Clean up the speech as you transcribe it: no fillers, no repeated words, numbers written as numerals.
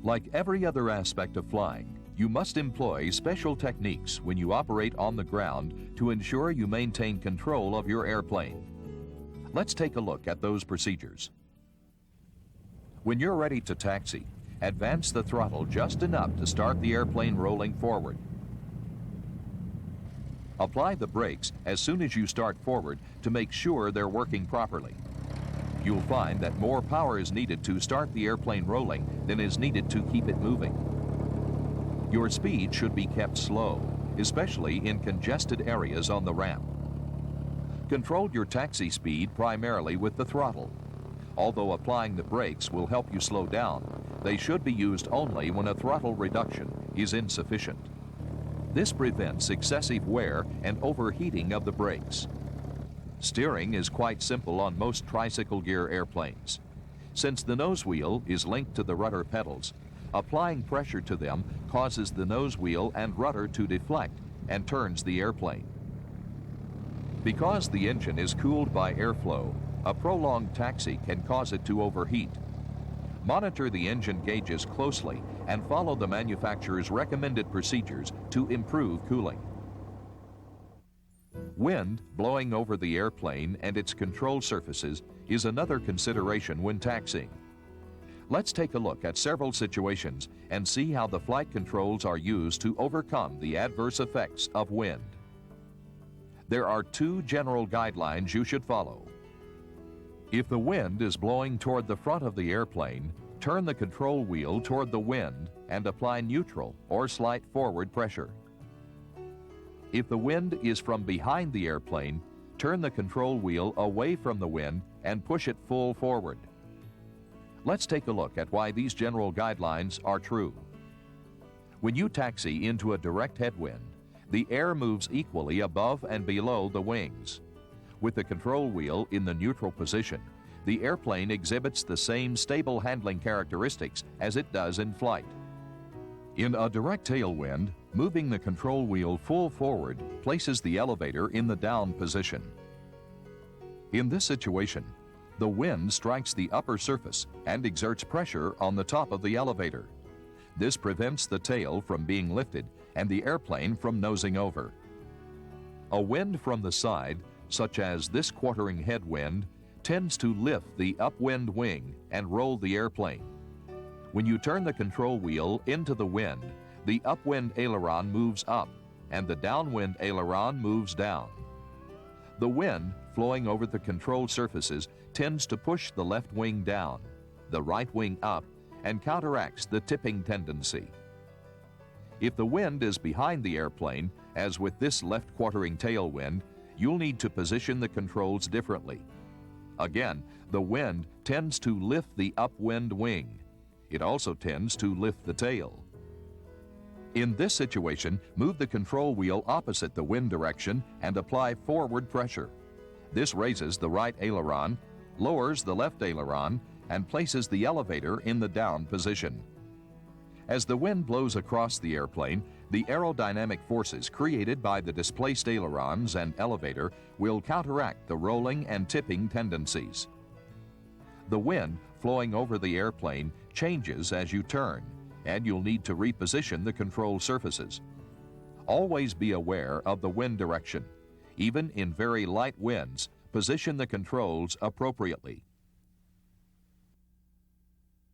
Like every other aspect of flying, you must employ special techniques when you operate on the ground to ensure you maintain control of your airplane. Let's take a look at those procedures. When you're ready to taxi, advance the throttle just enough to start the airplane rolling forward. Apply the brakes as soon as you start forward to make sure they're working properly. You'll find that more power is needed to start the airplane rolling than is needed to keep it moving. Your speed should be kept slow, especially in congested areas on the ramp. Control your taxi speed primarily with the throttle. Although applying the brakes will help you slow down, they should be used only when a throttle reduction is insufficient. This prevents excessive wear and overheating of the brakes. Steering is quite simple on most tricycle gear airplanes. Since the nose wheel is linked to the rudder pedals, applying pressure to them causes the nose wheel and rudder to deflect and turns the airplane. Because the engine is cooled by airflow, a prolonged taxi can cause it to overheat. Monitor the engine gauges closely and follow the manufacturer's recommended procedures to improve cooling. Wind blowing over the airplane and its control surfaces is another consideration when taxiing. Let's take a look at several situations and see how the flight controls are used to overcome the adverse effects of wind. There are two general guidelines you should follow. If the wind is blowing toward the front of the airplane, turn the control wheel toward the wind and apply neutral or slight forward pressure. If the wind is from behind the airplane, turn the control wheel away from the wind and push it full forward. Let's take a look at why these general guidelines are true. When you taxi into a direct headwind, the air moves equally above and below the wings. With the control wheel in the neutral position, the airplane exhibits the same stable handling characteristics as it does in flight. In a direct tailwind, moving the control wheel full forward places the elevator in the down position. In this situation, the wind strikes the upper surface and exerts pressure on the top of the elevator. This prevents the tail from being lifted and the airplane from nosing over. A wind from the side, such as this quartering headwind, tends to lift the upwind wing and roll the airplane. When you turn the control wheel into the wind, the upwind aileron moves up and the downwind aileron moves down. The wind flowing over the control surfaces tends to push the left wing down, the right wing up, and counteracts the tipping tendency. If the wind is behind the airplane, as with this left quartering tailwind, you'll need to position the controls differently. Again, the wind tends to lift the upwind wing. It also tends to lift the tail. In this situation, move the control wheel opposite the wind direction and apply forward pressure. This raises the right aileron, lowers the left aileron, and places the elevator in the down position. As the wind blows across the airplane, the aerodynamic forces created by the displaced ailerons and elevator will counteract the rolling and tipping tendencies. The wind flowing over the airplane changes as you turn, and you'll need to reposition the control surfaces. Always be aware of the wind direction. Even in very light winds, position the controls appropriately.